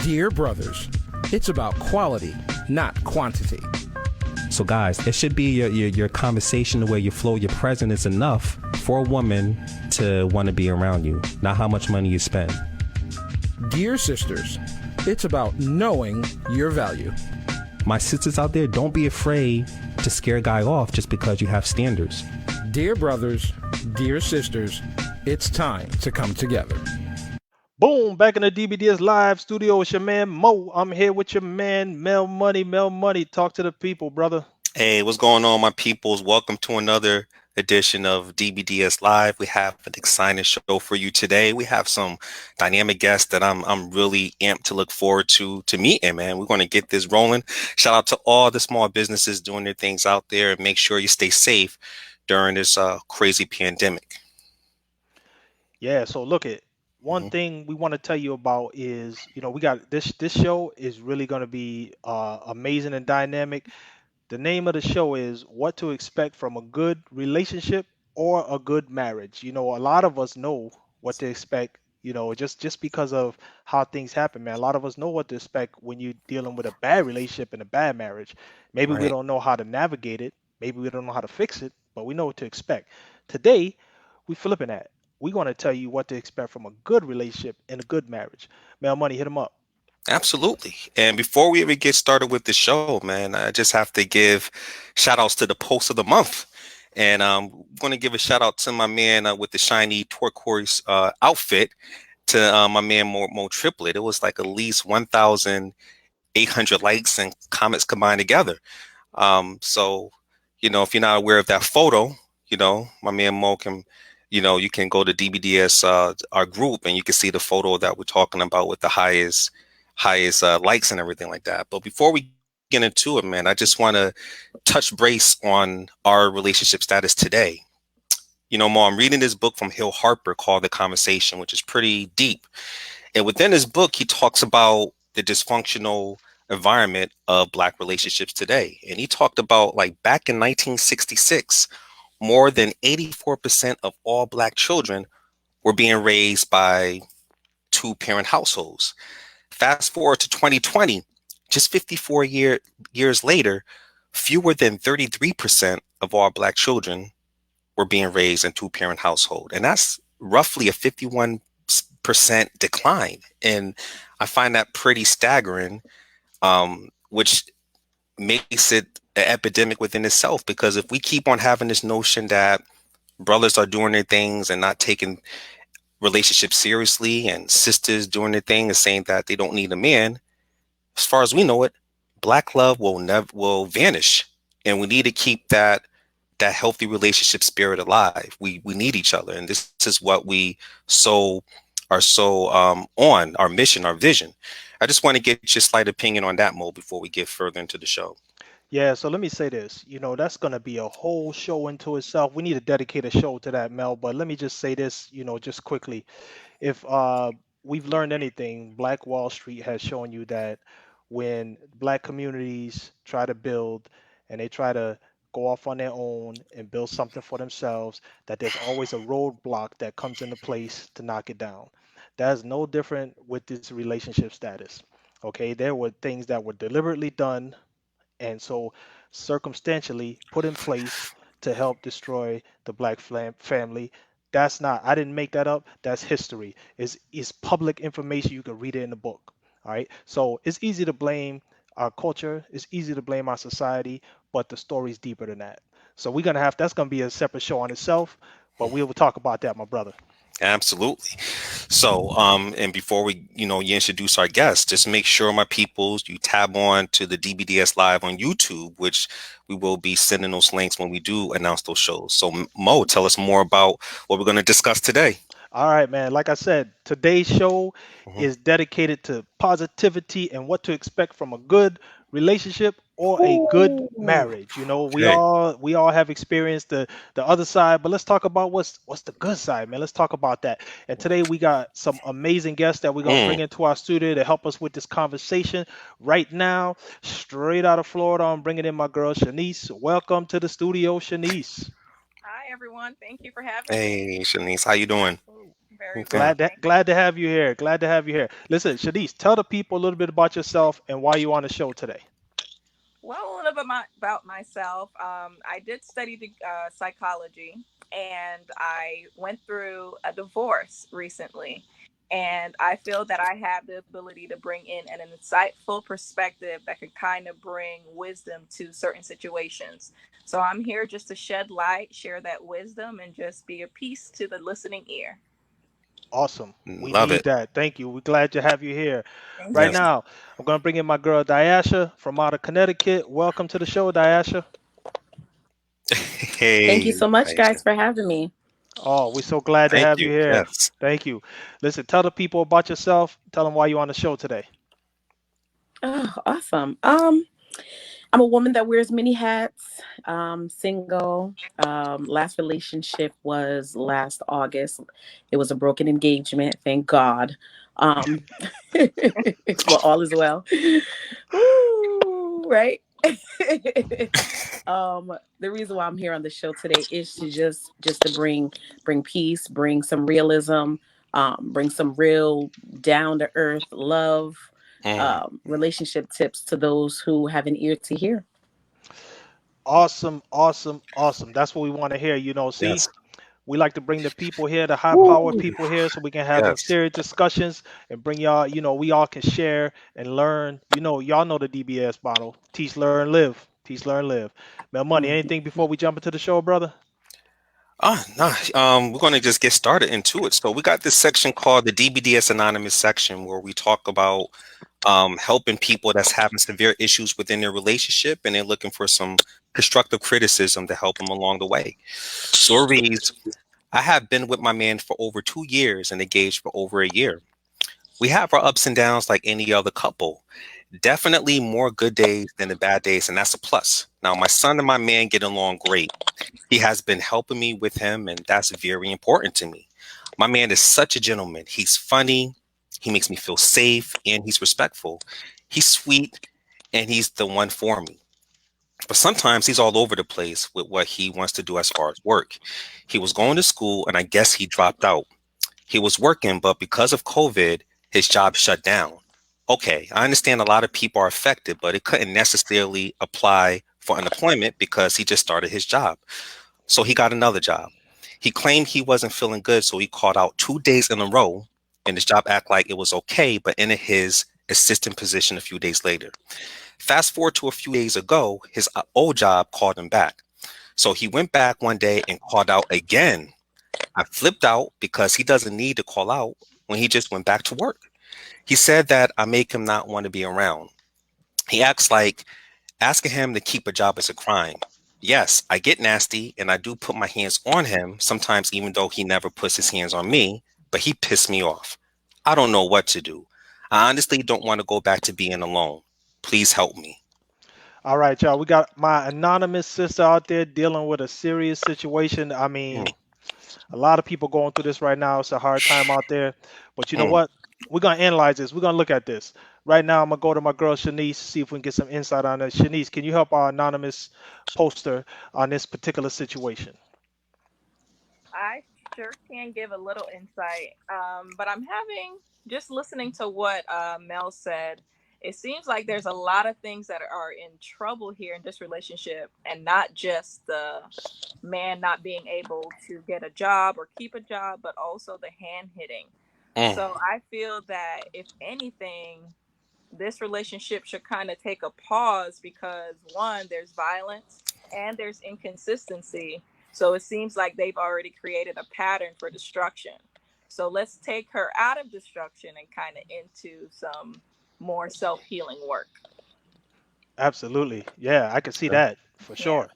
Dear brothers, it's about quality, not quantity. So guys, it should be your conversation, the way you flow, your presence is enough for a woman to want to be around you, not how much money you spend. Dear sisters, it's about knowing your value. My sisters out there, don't be afraid to scare a guy off just because you have standards. Dear brothers, dear sisters, it's time to come together. Boom, back in the DBDS live studio. It's your man Mo. I'm here with your man Mel Money. Mel Money, talk to the people, brother. Hey, what's going on, my peoples? Welcome to another edition of DBDS Live. We have an exciting show for you today. We have some dynamic guests that I'm really amped to look forward to meeting, man. We're going to get this rolling. Shout out to all the small businesses doing their things out there, and make sure you stay safe during this crazy pandemic. Yeah, so look at one thing we want to tell you about is, we got this show is really going to be amazing and dynamic. The name of the show is What to Expect from a Good Relationship or a Good Marriage. A lot of us know what to expect, just because of how things happen, man. A lot of us know what to expect when you're dealing with a bad relationship and a bad marriage. Maybe we Right. don't know how to navigate it. Maybe we don't know how to fix it, but we know what to expect. Today, we flipping that. We're going to tell you what to expect from a good relationship and a good marriage. Mel Money, hit them up. Absolutely. And before we even get started with the show, man, I just have to give shout outs to the post of the month. And I'm going to give a shout out to my man with the shiny turquoise outfit, to my man Mo Triplet. It was like at least 1,800 likes and comments combined together. So, if you're not aware of that photo, my man Mo can, you can go to DBDS, our group, and you can see the photo that we're talking about with the highest likes and everything like that. But before we get into it, man, I just want to touch base on our relationship status today. Mo, I'm reading this book from Hill Harper called The Conversation, which is pretty deep. And within this book, he talks about the dysfunctional environment of Black relationships today. And he talked about, like, back in 1966, more than 84% of all Black children were being raised by two-parent households. Fast forward to 2020, just 54 years later, fewer than 33% of all Black children were being raised in two-parent household. And that's roughly a 51% decline. And I find that pretty staggering, which makes it an epidemic within itself. Because if we keep on having this notion that brothers are doing their things and not taking relationships seriously, and sisters doing their thing and saying that they don't need a man, as far as we know it, Black love will vanish. And we need to keep that healthy relationship spirit alive. We need each other, and this is what we are on our mission, our vision. I just want to get your slight opinion on that, Mo, before we get further into the show. Yeah, so let me say this. That's going to be a whole show into itself. We need to dedicate a show to that, Mel. But let me just say this, just quickly. If we've learned anything, Black Wall Street has shown you that when Black communities try to build and they try to go off on their own and build something for themselves, that there's always a roadblock that comes into place to knock it down. That is no different with this relationship status. Okay, there were things that were deliberately done and so circumstantially put in place to help destroy the Black family. That's not, I didn't make that up. That's history. It's public information. You can read it in the book. All right. So it's easy to blame our culture. It's easy to blame our society, but the story's deeper than that. So that's going to be a separate show on itself, but we will talk about that, my brother. Absolutely. So, and before we, you introduce our guests, just make sure, my peoples, you tab on to the DBDS Live on YouTube, which we will be sending those links when we do announce those shows. So, Mo, tell us more about what we're going to discuss today. All right, man. Like I said, today's show Mhm. is dedicated to positivity and what to expect from a good relationship or a good marriage. We Okay. all have experienced the other side, but let's talk about what's the good side, man. Let's talk about that. And today we got some amazing guests that we're gonna bring into our studio to help us with this conversation. Right now, straight out of Florida, I'm bringing in my girl Shanice. Welcome to the studio, Shanice. Hi, everyone. Thank you for having me. Hey, Shanice, how you doing? Very Okay. well. Thank Glad to have you here. Glad to have you here. Listen, Shanice, tell the people a little bit about yourself and why you on the show today. Well, a little bit about myself. I did study the psychology, and I went through a divorce recently. And I feel that I have the ability to bring in an insightful perspective that could kind of bring wisdom to certain situations. So I'm here just to shed light, share that wisdom, and just be a piece to the listening ear. Awesome. We Love need it. that. Thank you. We're glad to have you here. Thank Right you. Yes. now, I'm going to bring in my girl Diasha from out of Connecticut. Welcome to the show, Diasha. Thank you Hey, so much, Aisha. guys, for having me. Oh, we're so glad to Thank have you you. here. Yes. Thank you. Listen, tell the people about yourself. Tell them why you're on the show today. Oh, awesome. I'm a woman that wears many hats. Single. Last relationship was last August. It was a broken engagement. Thank God. Um, well, all is well. Ooh, right. The reason why I'm here on the show today is to just to bring peace, bring some realism, bring some real down to earth love, Mm, relationship tips to those who have an ear to hear. Awesome, awesome, awesome. That's what we want to hear. See, yes. we like to bring the people here, the high power Woo. people here, so we can have them Yes. serious discussions and bring y'all, we all can share and learn. Y'all know the DBS bottle. Teach, learn, live. Teach, learn, live. Mel Money, Mhm. anything before we jump into the show, brother? No. We're going to just get started into it. So we got this section called the DBDS Anonymous section where we talk about helping people that's having severe issues within their relationship and they're looking for some constructive criticism to help them along the way. So it reads, I have been with my man for over 2 years and engaged for over a year. We have our ups and downs like any other couple. Definitely more good days than the bad days, and that's a plus. Now, my son and my man get along great. He has been helping me with him, and that's very important to me. My man is such a gentleman. He's funny, he makes me feel safe, and he's respectful. He's sweet, and he's the one for me. But sometimes he's all over the place with what he wants to do as far as work. He was going to school, and I guess he dropped out. He was working, but because of COVID, his job shut down. Okay, I understand a lot of people are affected, but it couldn't necessarily apply for unemployment because he just started his job. So he got another job. He claimed he wasn't feeling good, so he called out 2 days in a row, and his job act like it was okay, but ended his assistant position a few days later. Fast forward to a few days ago, his old job called him back. So he went back one day and called out again. I flipped out because he doesn't need to call out when he just went back to work. He said that I make him not want to be around. He acts like asking him to keep a job is a crime. Yes, I get nasty and I do put my hands on him, sometimes even though he never puts his hands on me, but he pissed me off. I don't know what to do. I honestly don't want to go back to being alone. Please help me. All right, y'all. We got my anonymous sister out there dealing with a serious situation. I Mm, mean, a lot of people going through this right now. It's a hard time out there. But you know mm. what? We're gonna analyze this. We're gonna look at this. Right now, I'm gonna go to my girl Shanice, see if we can get some insight on this. Shanice, can you help our anonymous poster on this particular situation? I sure can give a little insight, but I'm having just listening to what Mel said. It seems like there's a lot of things that are in trouble here in this relationship, and not just the man not being able to get a job or keep a job, but also the hand hitting. Mm, So I feel that if anything, this relationship should kind of take a pause because one, there's violence and there's inconsistency. So it seems like they've already created a pattern for destruction. So let's take her out of destruction and kind of into some more self healing work. Absolutely. Yeah, I can see okay. that for Yeah. sure.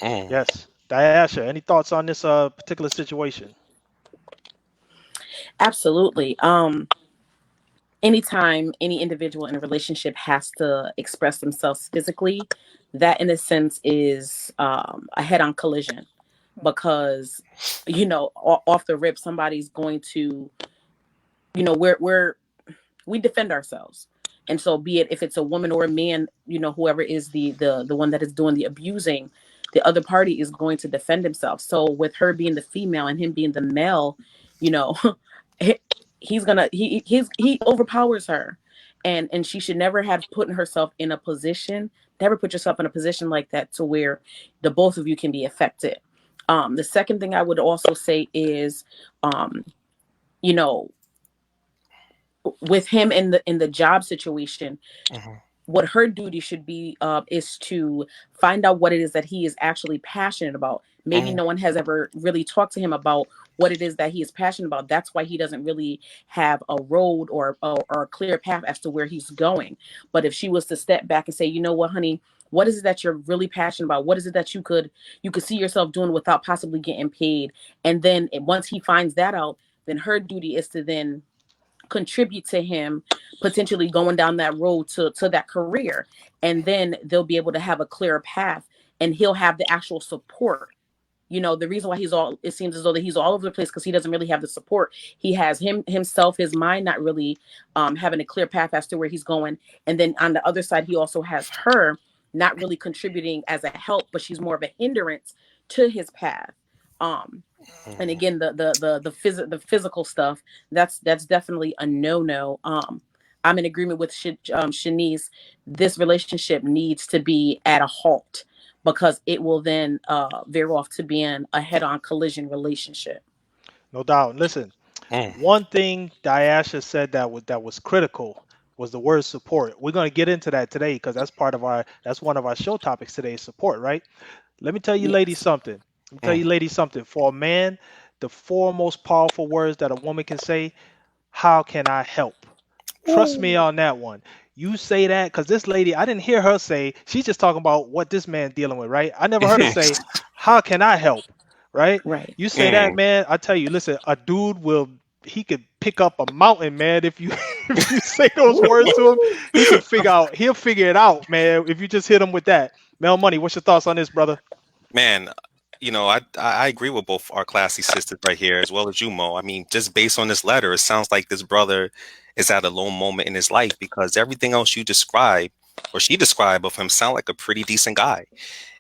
Mm, Yes. Diasha, any thoughts on this particular situation? Absolutely. Anytime any individual in a relationship has to express themselves physically, that in a sense is a head-on collision, because off the rip somebody's going to, we defend ourselves. And so be it if it's a woman or a man, whoever is the one that is doing the abusing, the other party is going to defend himself. So with her being the female and him being the male, you know he overpowers her, and she should never have put herself in a position, never put yourself in a position like that to where the both of you can be affected. The second thing I would also say is, um, you know, with him in the job situation, Mhm. what her duty should be is to find out what it is that he is actually passionate about. Maybe Mhm. no one has ever really talked to him about what it is that he is passionate about. That's why he doesn't really have a road or a clear path as to where he's going. But if she was to step back and say, you know what, honey, what is it that you're really passionate about? What is it that you could see yourself doing without possibly getting paid? And then once he finds that out, then her duty is to then contribute to him potentially going down that road to that career, and then they'll be able to have a clearer path, and he'll have the actual support. The reason why it seems as though that he's all over the place, because he doesn't really have the support. He has himself, his mind not really having a clear path as to where he's going, and then on the other side he also has her not really contributing as a help, but she's more of a hindrance to his path. And Mhm. again, the physical stuff, that's definitely a no. I'm in agreement with Shanice. This relationship needs to be at a halt, because it will then veer off to being a head-on collision relationship. No doubt. Listen, Mm. one thing Diasha said that was critical was the word support. We're gonna get into that today because that's one of our show topics today, is support, right? Let me tell you ladies Yes. something. Let me tell Mm. you ladies something. For a man, the four most powerful words that a woman can say, how can I help? Trust me Ooh. on that one. You say that because this lady, I didn't hear her say, she's just talking about what this man dealing with, right? I never heard her say, how can I help? Right? Right. You say that, Mm. man, I tell you, listen, a dude he could pick up a mountain, man. If you if you say those words to him, Woo! he'll figure it out, man. If you just hit him with that. Mel Money, what's your thoughts on this, brother? Man, I agree with both our classy sisters right here, as well as you, Mo. I mean, just based on this letter, it sounds like this brother is at a low moment in his life, because everything else you describe or she described of him sound like a pretty decent guy.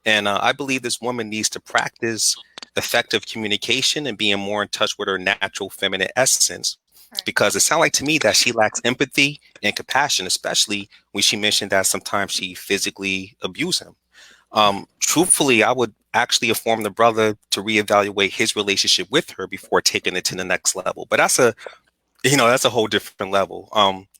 And I believe this woman needs to practice effective communication and being more in touch with her natural feminine essence. Right. Because it sounds like to me that she lacks empathy and compassion, especially when she mentioned that sometimes she physically abused him. Truthfully, I would actually inform the brother to reevaluate his relationship with her before taking it to the next level. But that's a whole different level.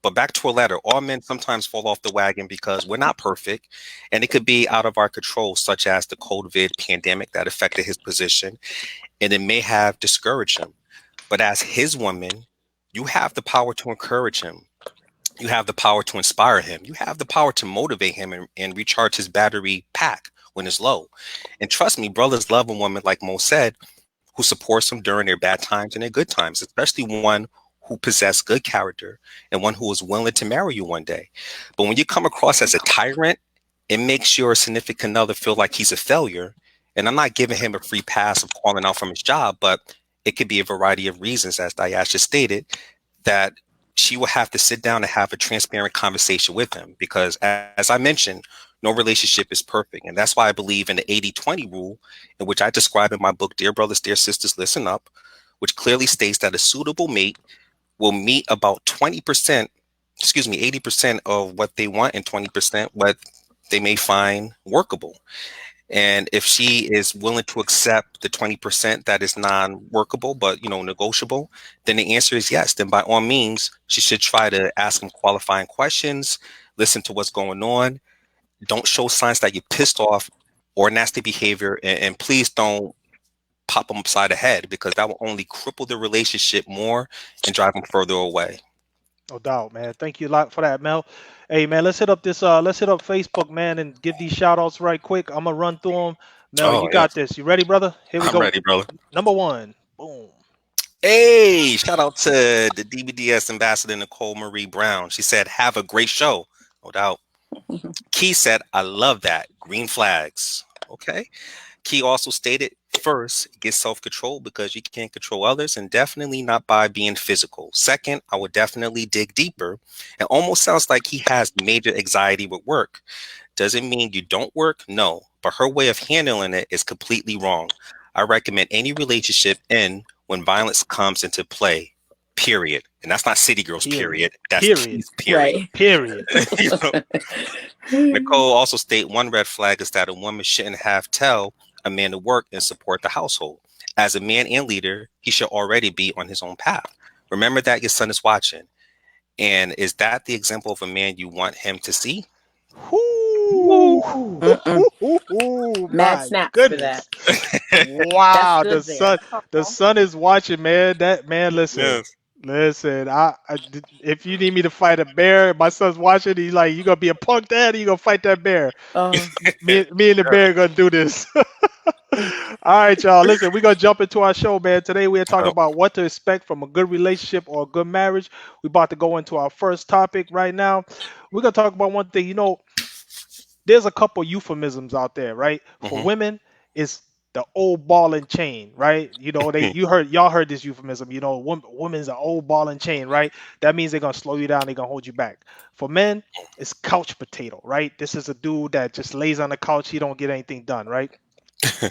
But back to a letter, all men sometimes fall off the wagon because we're not perfect, and it could be out of our control, such as the COVID pandemic that affected his position, and it may have discouraged him. But as his woman, you have the power to encourage him. You have the power to inspire him. You have the power to motivate him and recharge his battery pack when it's low. And trust me, brothers love a woman, like Mo said, who supports them during their bad times and their good times, especially one who possess good character and one who is willing to marry you one day. But when you come across as a tyrant, it makes your significant other feel like he's a failure. And I'm not giving him a free pass of calling out from his job, but it could be a variety of reasons, as Diasha stated, that she will have to sit down and have a transparent conversation with him. Because as I mentioned, no relationship is perfect. And that's why I believe in the 80-20 rule, in which I describe in my book, Dear Brothers, Dear Sisters, Listen Up, which clearly states that a suitable mate will meet about 20%, 80% of what they want and 20% what they may find workable. And if she is willing to accept the 20% that is non-workable, but negotiable, then the answer is yes. Then by all means, she should try to ask him qualifying questions, listen to what's going on. Don't show signs that you're pissed off or nasty behavior, and please don't pop them upside the head, because that will only cripple the relationship more and drive them further away. No doubt, man. Thank you a lot for that, Mel. Hey, man, let's hit up Facebook, man, and give these shout outs right quick. I'm gonna run through them. Mel, Oh you yeah, got this. You ready, brother? Here we I'm go. ready, brother. Number one. Boom. Hey, shout out to the DBDS ambassador, Nicole Marie Brown. She said, have a great show. No doubt. Key said, I love that. Green flags. Okay. Key also stated, first, get self-control because you can't control others, and definitely not by being physical. Second, I would definitely dig deeper. It almost sounds like he has major anxiety with work. Doesn't mean you don't work, no, but her way of handling it is completely wrong. I recommend any relationship end when violence comes into play, period. And that's not City Girls, period. That's Period. Keith, period. Right. Period. You know? Nicole also state one red flag is that a woman shouldn't have tell a man to work and support the household. As a man and leader, he should already be on his own path. Remember that your son is watching. And is that the example of a man you want him to see? Whoo. Mad My snaps for that. goodness. Wow, That's good there. the son is watching, man. That man, listen. Yes. Listen, if you need me to fight a bear, my son's watching. He's like, "You gonna be a punk dad? Or you gonna fight that bear?" Oh, Me and the bear are gonna do this. All right, y'all. Listen, we're gonna jump into our show, man. Today we're talking Oh, about what to expect from a good relationship or a good marriage. We're about to go into our first topic right now. We're gonna talk about one thing. There's a couple euphemisms out there, right? For mhm. women, it's the old ball and chain, right? Y'all heard this euphemism. Women's an old ball and chain, right? That means they're gonna slow you down, they're gonna hold you back. For men, it's couch potato, right? This is a dude that just lays on the couch, he don't get anything done, right?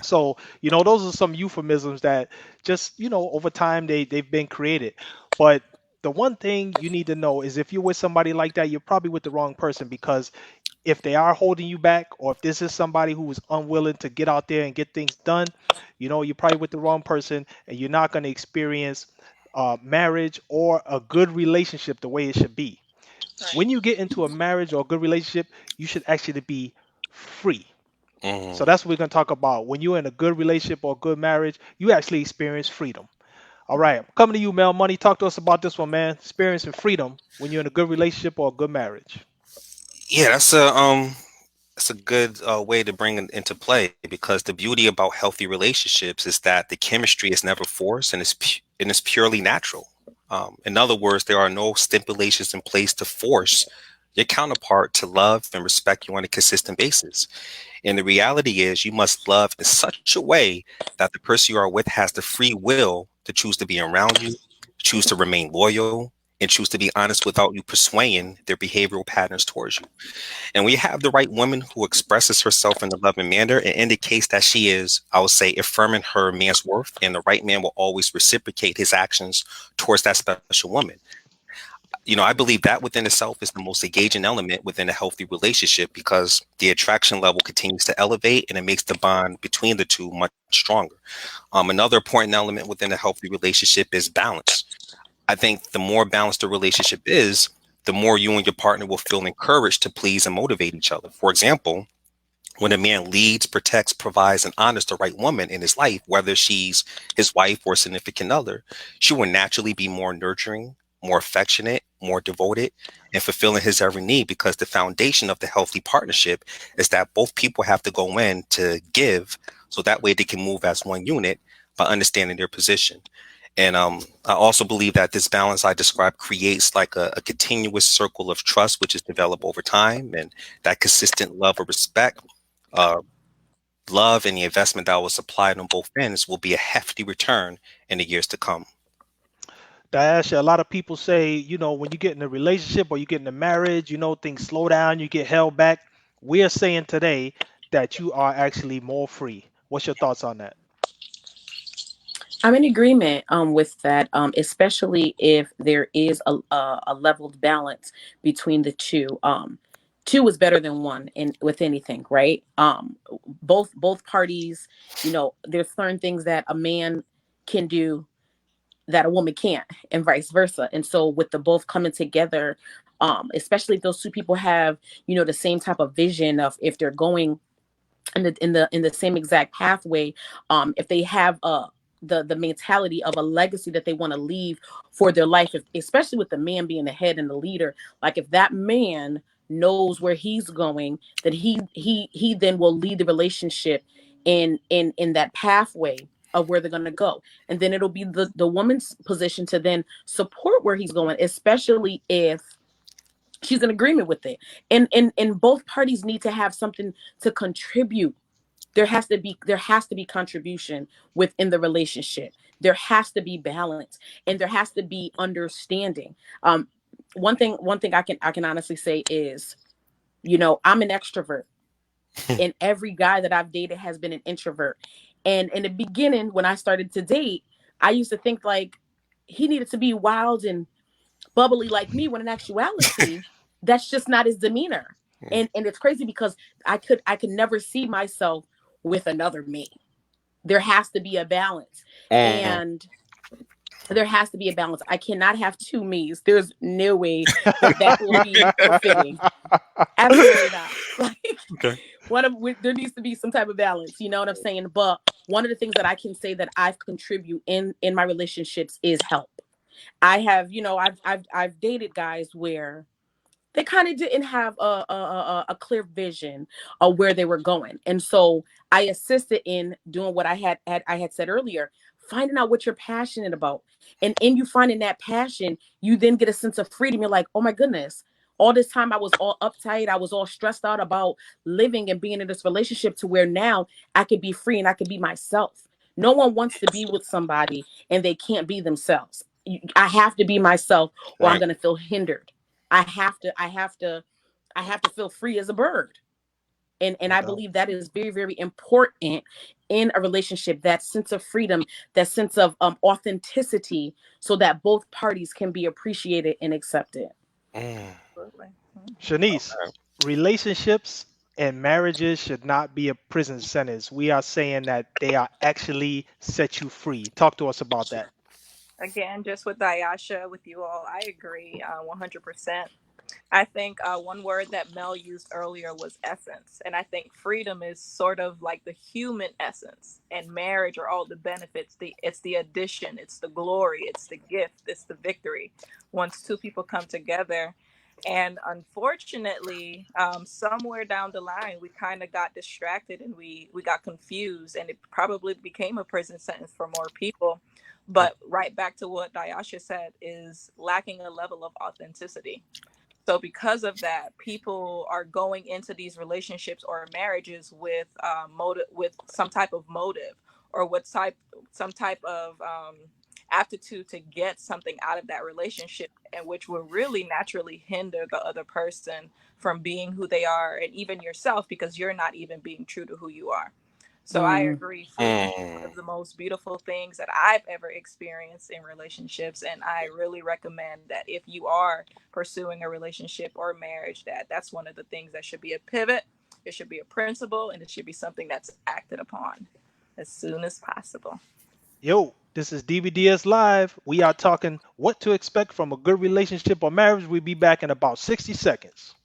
So, those are some euphemisms that just, over time they've been created. But the one thing you need to know is if you're with somebody like that, you're probably with the wrong person, because if they are holding you back, or if this is somebody who is unwilling to get out there and get things done, you're probably with the wrong person, and you're not going to experience marriage or a good relationship the way it should be. Right. When you get into a marriage or a good relationship, you should actually be free. So Mhm. that's what we're going to talk about. When you're in a good relationship or a good marriage, you actually experience freedom. All right, I'm coming to you, Mel Money. Talk to us about this one, man. Experiencing freedom when you're in a good relationship or a good marriage. Yeah, that's a good way to bring it into play, because the beauty about healthy relationships is that the chemistry is never forced, and it's purely natural. In other words, there are no stipulations in place to force your counterpart to love and respect you on a consistent basis. And the reality is, you must love in such a way that the person you are with has the free will to choose to be around you, choose to remain loyal, and choose to be honest without you persuading their behavioral patterns towards you. And we have the right woman who expresses herself in a loving manner and indicates that she is, I would say, affirming her man's worth, and the right man will always reciprocate his actions towards that special woman. I believe that within itself is the most engaging element within a healthy relationship, because the attraction level continues to elevate and it makes the bond between the two much stronger. Another important element within a healthy relationship is balance. I think the more balanced the relationship is, the more you and your partner will feel encouraged to please and motivate each other. For example, when a man leads, protects, provides, and honors the right woman in his life, whether she's his wife or significant other, she will naturally be more nurturing, more affectionate, more devoted, and fulfilling his every need, because the foundation of the healthy partnership is that both people have to go in to give, so that way they can move as one unit by understanding their position. And I also believe that this balance I described creates like a continuous circle of trust, which is developed over time, and that consistent love or respect, uh, love and the investment that was applied on both ends will be a hefty return in the years to come. Diasha, a lot of people say, when you get in a relationship or you get in a marriage, things slow down, you get held back. We are saying today that you are actually more free. What's your thoughts on that? I'm in agreement with that, especially if there is a leveled balance between the two. Two is better than one in with anything, right? Both parties, there's certain things that a man can do that a woman can't, and vice versa. And so with the both coming together, especially if those two people have, the same type of vision of if they're going in the same exact pathway, if they have the mentality of a legacy that they want to leave for their life, especially with the man being the head and the leader. Like if that man knows where he's going, that he then will lead the relationship in that pathway of where they're going to go. And then it'll be the woman's position to then support where he's going, especially if she's in agreement with it. And both parties need to have something to contribute. There has to be contribution within the relationship. There has to be balance, and there has to be understanding. One thing I can honestly say is, I'm an extrovert, and every guy that I've dated has been an introvert. And in the beginning, when I started to date, I used to think like, he needed to be wild and bubbly like me, when in actuality, that's just not his demeanor. And it's crazy because I could never see myself with another me. There has to be a balance. Mm. And there has to be a balance. I cannot have two me's. There's no way that that will be befitting. Absolutely not. Like, Okay. there needs to be some type of balance. You know what I'm saying? But one of the things that I can say that I've contribute in my relationships is help. I have, I've dated guys where they kind of didn't have a clear vision of where they were going, and so I assisted in doing what I had said earlier, finding out what you're passionate about, and in you finding that passion, you then get a sense of freedom. You're like, oh my goodness, all this time I was all uptight, I was all stressed out about living and being in this relationship, to where now I could be free and I could be myself. No one wants to be with somebody and they can't be themselves. I have to be myself, or I'm Right. going to feel hindered. I have to feel free as a bird. And No I doubt. believe that is very, very important in a relationship, that sense of freedom, that sense of authenticity, so that both parties can be appreciated and accepted. Mm. Absolutely. Mhm. Shanice, relationships and marriages should not be a prison sentence. We are saying that they are actually set you free. Talk to us about that. Again, just with Diasha, with you all, I agree 100%. I think one word that Mel used earlier was essence. And I think freedom is sort of like the human essence. And marriage are all the benefits. It's the addition, it's the glory, it's the gift, it's the victory. Once two people come together. And unfortunately, somewhere down the line, we kind of got distracted and we got confused. And it probably became a prison sentence for more people. But right back to what Diasha said, is lacking a level of authenticity. So because of that, people are going into these relationships or marriages with motive, with some type of motive, or some type of aptitude to get something out of that relationship, and which will really naturally hinder the other person from being who they are, and even yourself, because you're not even being true to who you are. So I Mm. agree, freedom is one Mm. of the most beautiful things that I've ever experienced in relationships, and I really recommend that if you are pursuing a relationship or marriage, that's one of the things that should be a pivot. It should be a principle, and it should be something that's acted upon as soon as possible. Yo, this is DVDS Live. We are talking what to expect from a good relationship or marriage. We'll be back in about 60 seconds.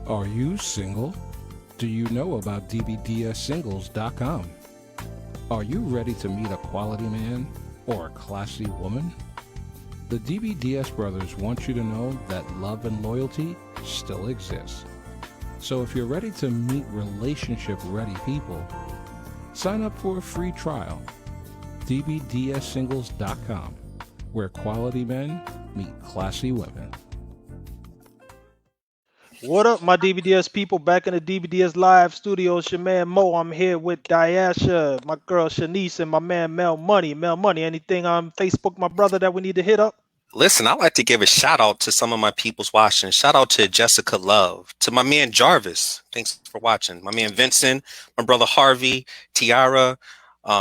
Are you single? Do you know about dbdssingles.com? Are you ready to meet a quality man or a classy woman? The DBDS brothers want you to know that love and loyalty still exists. So if you're ready to meet relationship-ready people, sign up for a free trial. dbdssingles.com, where quality men meet classy women. What up, my DVDS people? Back in the DVDS Live studio. It's your man Mo. I'm here with Diasha, my girl Shanice, and my man Mel Money. Mel Money, anything on Facebook, my brother, that we need to hit up? Listen, I'd like to give a shout out to some of my people's watching. Shout out to Jessica Love, to my man Jarvis. Thanks for watching. My man Vincent, my brother Harvey, Tiara,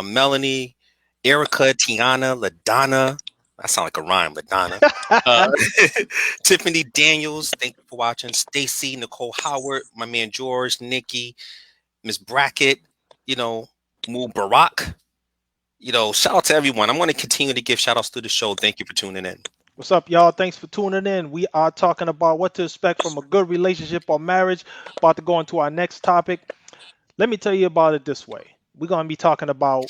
Melanie, Erica, Tiana, LaDonna. That sounds like a rhyme, LaDonna. Uh, Tiffany Daniels, thank you for watching. Stacy, Nicole Howard, my man George, Nikki, Miss Brackett, you know, Moo Barack. Shout out to everyone. I'm going to continue to give shout outs to the show. Thank you for tuning in. What's up, y'all? Thanks for tuning in. We are talking about what to expect from a good relationship or marriage. About to go into our next topic. Let me tell you about it this way. We're going to be talking about,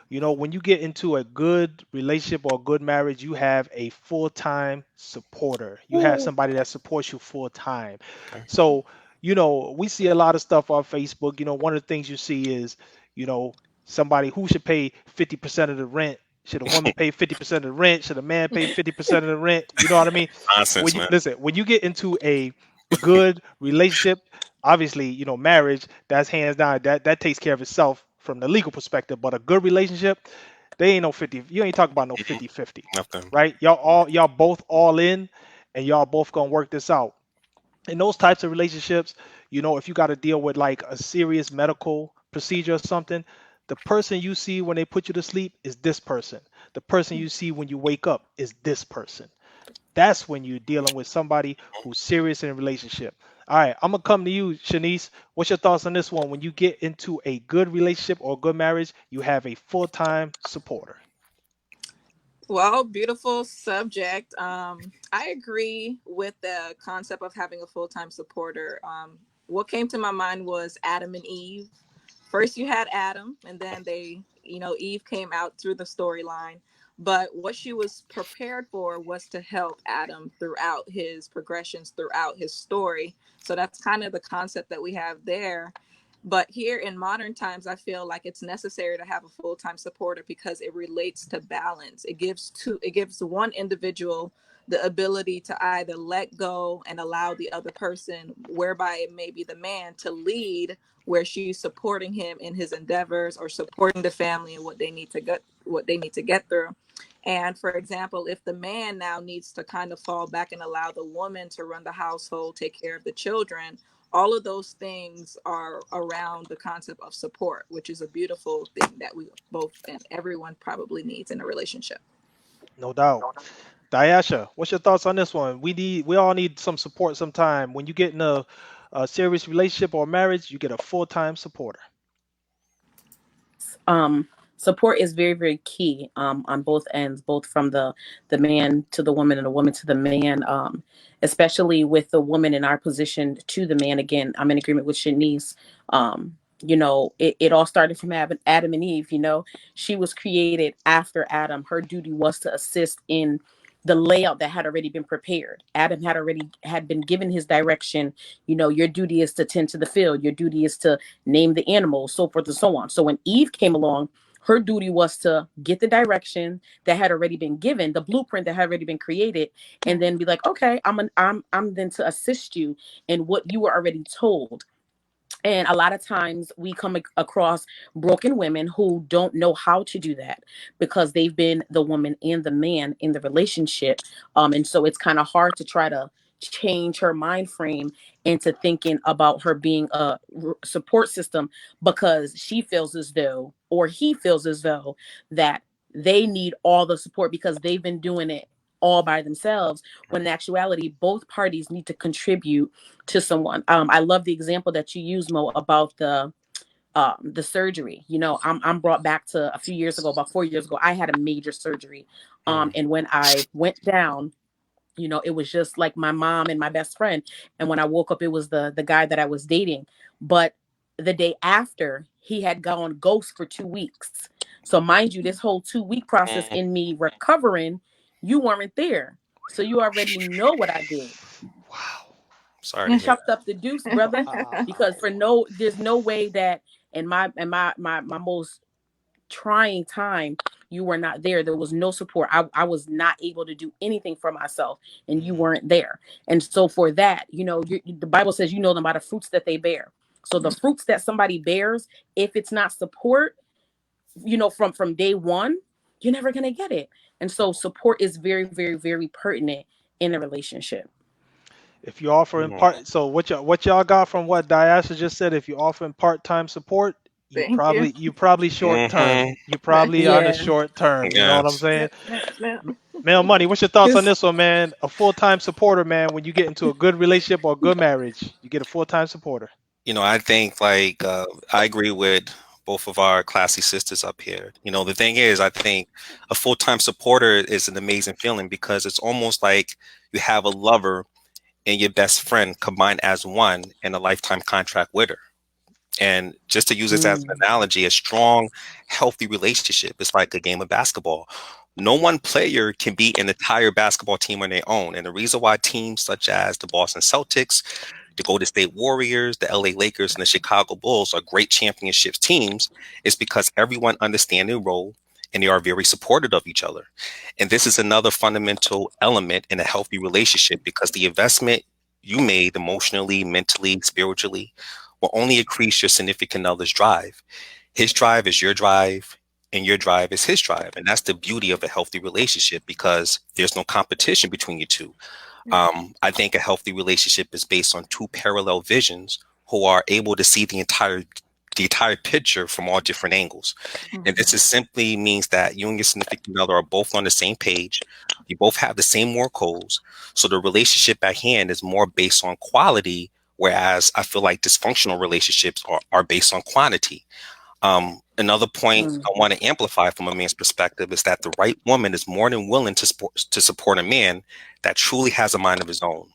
when you get into a good relationship or a good marriage, you have a full-time supporter. You have somebody that supports you full time. Okay. So, we see a lot of stuff on Facebook. One of the things you see is, you know, somebody who should pay 50% of the rent Should a woman pay 50% of the rent? Should a man pay 50% of the rent? You know what I mean? Nonsense, man. Listen, when you get into a good relationship, obviously, marriage, that's hands down, that takes care of itself from the legal perspective. But a good relationship, they ain't no 50. You ain't talking about no Mhm. 50-50, Nothing. right? Y'all both all in, and y'all both gonna work this out. In those types of relationships, if you got to deal with like a serious medical procedure or something, the person you see when they put you to sleep is this person. The person you see when you wake up is this person. That's when you're dealing with somebody who's serious in a relationship. All right, I'm gonna come to you, Shanice. What's your thoughts on this one? When you get into a good relationship or a good marriage, you have a full-time supporter. Well, beautiful subject. I agree with the concept of having a full time supporter. What came to my mind was Adam and Eve. First, you had Adam, and then Eve came out through the storyline. But what she was prepared for was to help Adam throughout his progressions, throughout his story. So that's kind of the concept that we have there. But here in modern times, I feel like it's necessary to have a full-time supporter because it relates to balance. It gives one individual the ability to either let go and allow the other person, whereby it may be the man, to lead, where she's supporting him in his endeavors or supporting the family and what they need to get through. And for example, if the man now needs to kind of fall back and allow the woman to run the household, take care of the children, all of those things are around the concept of support, which is a beautiful thing that we both and everyone probably needs in a relationship. No doubt. Diasha, what's your thoughts on this one? We all need some support sometime. When you get in a serious relationship or marriage, you get a full-time supporter. um Support is very, very key, on both ends, both from the man to the woman and the woman to the man, especially with the woman in our position to the man. Again, I'm in agreement with Shanice. It all started from Adam and Eve. She was created after Adam. Her duty was to assist in the layout that had already been prepared. Adam had been given his direction. Your duty is to tend to the field, your duty is to name the animals, so forth and so on. So when Eve came along, her duty was to get the direction that had already been given, the blueprint that had already been created, and then be like, okay, I'm then to assist you in what you were already told. And a lot of times we come across broken women who don't know how to do that because they've been the woman and the man in the relationship. And so it's kind of hard to try to change her mind frame into thinking about her being a support system, because she feels as though, or he feels as though, that they need all the support because they've been doing it all by themselves, when in actuality both parties need to contribute to someone. I love the example that you use, Mo, about the surgery. I'm brought back to a few years ago, about 4 years ago. I had a major surgery, Mm. and when I went down, it was just like my mom and my best friend. And when I woke up, it was the guy that I was dating. But the day after, he had gone ghost for 2 weeks. So mind you, this whole 2 week process Mm. in me recovering, you weren't there. So you already know what I did. Wow. Sorry to hear Chucked up the deuce, brother. Because Wow. there's no way that in my most trying time, you were not there. There was no support. I was not able to do anything for myself, and you Mhm. weren't there. And so for that, the Bible says you know them by the fruits that they bear. So the fruits that somebody bears, if it's not support, from day one, you're never gonna get it. And so support is very, very, very pertinent in a relationship. If you're offering you. so what y'all got from what Diasha just said, if you're offering part-time support, you Thank you. probably you probably short term. Mm-hmm. You probably on the Yeah. short term. You know what I'm Yes. saying? Snap, snap, snap. Male Money, what's your thoughts on Just this one, man? A full-time supporter, man. When you get into a good relationship or a good marriage, you get a full-time supporter. I think like I agree with both of our classy sisters up here. The thing is, I think a full-time supporter is an amazing feeling because it's almost like you have a lover and your best friend combined as one in a lifetime contract with her. And just to use this as an mm, analogy, a strong, healthy relationship is like a game of basketball. No one player can beat an entire basketball team on their own. And the reason why teams such as the Boston Celtics, the Golden State Warriors, the LA Lakers, and the Chicago Bulls are great championship teams is because everyone understands their role and they are very supportive of each other. And this is another fundamental element in a healthy relationship because the investment you made emotionally, mentally, spiritually will only increase your significant other's drive. His drive is your drive, and your drive is his drive. And that's the beauty of a healthy relationship because there's no competition between you two. I think a healthy relationship is based on two parallel visions who are able to see the entire picture from all different angles. And this is simply means that you and your significant other are both on the same page. You both have the same moral codes. So the relationship at hand is more based on quality, whereas I feel like dysfunctional relationships are based on quantity. Another point Mm. I want to amplify from a man's perspective is that the right woman is more than willing to support a man that truly has a mind of his own.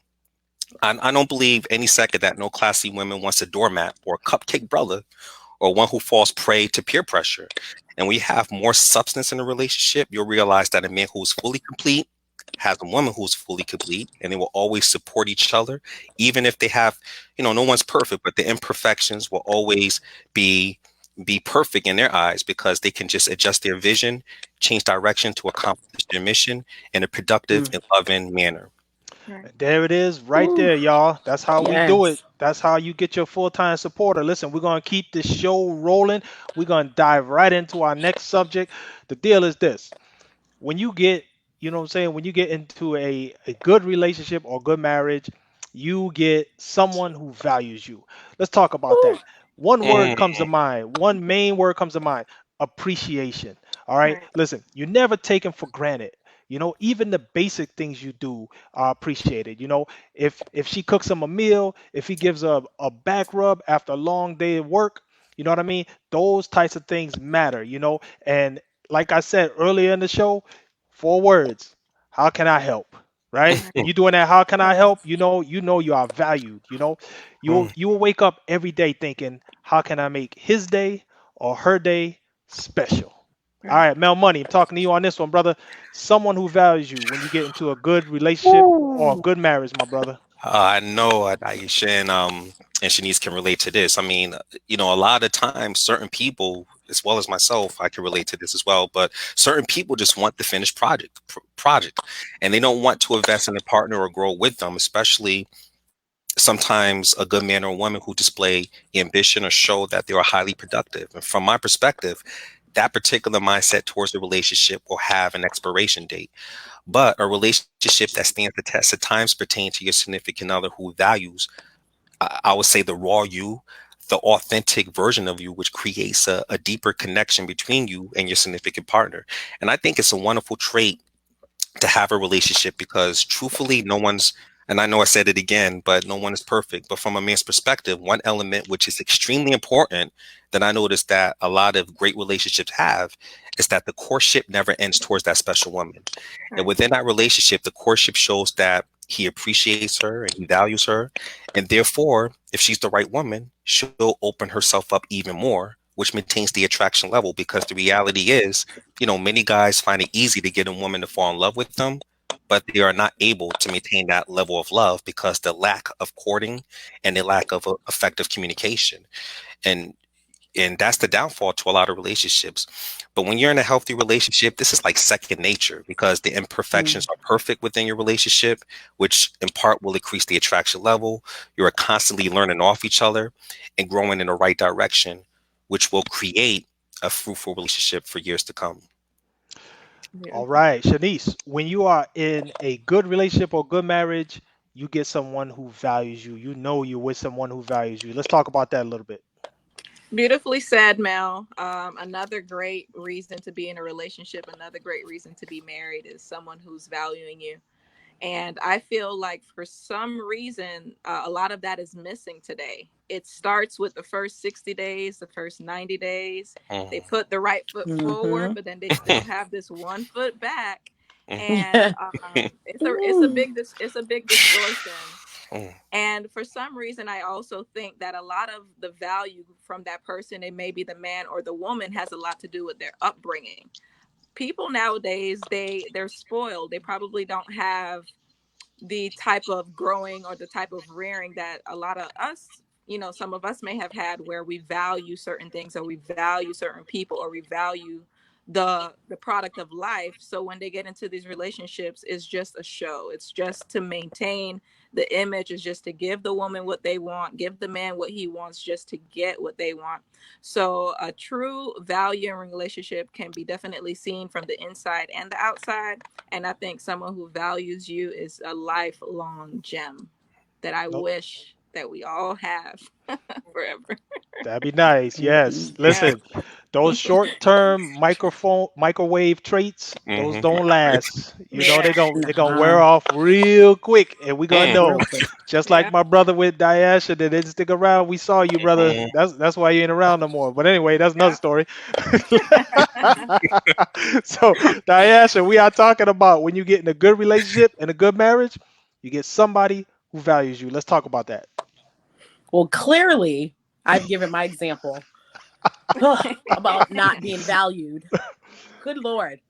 I don't believe any second that no classy woman wants a doormat or a cupcake brother or one who falls prey to peer pressure. And when you have more substance in a relationship, you'll realize that a man who's fully complete has a woman who's fully complete, and they will always support each other, even if they have, no one's perfect, but the imperfections will always be perfect in their eyes because they can just adjust their vision, change direction to accomplish their mission in a productive Mm. and loving manner. There it is, right Ooh, there, y'all. That's how we do it. yes. That's how you get your full-time supporter. Listen, we're gonna keep this show rolling. We're gonna dive right into our next subject. The deal is this: when you get, you know what I'm saying, when you get into a good relationship or good marriage, you get someone who values you. Let's talk about Ooh, that. One word Mm, comes to mind, one main word comes to mind: appreciation. All right, Right. listen, you never taken for granted. Even the basic things you do are appreciated. If she cooks him a meal, if he gives her a back rub after a long day of work, you know what I mean? Those types of things matter. And like I said earlier in the show, 4 words. How can I help? Right? Right. When you're doing that, how can I help? Yes. You know you are valued. mm. You will wake up every day thinking, how can I make his day or her day special? All Right. right, Mel Money, I'm talking to you on this one, brother. Someone who values you when you get into a good relationship or a ooh. good marriage, my brother. I know Aisha and Shanice can relate to this. I mean, a lot of times, certain people, as well as myself, I can relate to this as well. But certain people just want the finished project, and they don't want to invest in a partner or grow with them. Especially sometimes a good man or woman who display ambition or show that they are highly productive. And from my perspective, that particular mindset towards the relationship will have an expiration date. But a relationship that stands the test of times pertain to your significant other who values, I would say, the raw you, the authentic version of you, which creates a deeper connection between you and your significant partner. And I think it's a wonderful trait to have a relationship because truthfully, no one's, and I know I said it again, but no one is perfect. But from a man's perspective, one element which is extremely important that I noticed that a lot of great relationships have is that the courtship never ends towards that special woman. And Right. within that relationship, the courtship shows that he appreciates her and he values her. And therefore, if she's the right woman, she'll open herself up even more, which maintains the attraction level because the reality is, many guys find it easy to get a woman to fall in love with them, but they are not able to maintain that level of love because the lack of courting and the lack of effective communication. And that's the downfall to a lot of relationships. But when you're in a healthy relationship, this is like second nature because the imperfections Mm. are perfect within your relationship, which in part will increase the attraction level. You're constantly learning off each other and growing in the right direction, which will create a fruitful relationship for years to come. All Beautiful. right, Shanice, when you are in a good relationship or good marriage, you get someone who values you. You know you're with someone who values you. Let's talk about that a little bit. Beautifully said, Mel. Another great reason to be in a relationship, another great reason to be married is someone who's valuing you. And I feel like for some reason, a lot of that is missing today. It starts with the first 60 days, the first 90 days. They Mm. put the right foot forward, Mm-hmm. but then they still have this one foot back. Mm. And Yeah. it's a Ooh. it's a big distortion. Mm. And for some reason, I also think that a lot of the value from that person, it may be the man or the woman, has a lot to do with their upbringing. People nowadays, they're spoiled. They probably don't have the type of growing or the type of rearing that a lot of us, some of us may have had, where we value certain things or we value certain people or we value the product of life. So when they get into these relationships, it's just a show. It's just to maintain the image, is just to give the woman what they want, give the man what he wants, just to get what they want. So a true value in relationship can be definitely seen from the inside and the outside. And I think someone who values you is a lifelong gem that I Nope. wish that we all have forever. That'd be nice. Yes. Yeah. Listen, those short-term microwave traits, those Mm-hmm. don't last. You know, Yeah. they're gonna wear off real quick, and we're gonna Mm, know. Real quick. Just like Yeah. my brother with Diasha that didn't stick around. We saw you, brother. mm, That's why you ain't around no more. But anyway, that's another Yeah. story. So, Diasha, we are talking about when you get in a good relationship and a good marriage, you get somebody who values you. Let's talk about that. Well, clearly, I've given my example about not being valued. Good Lord.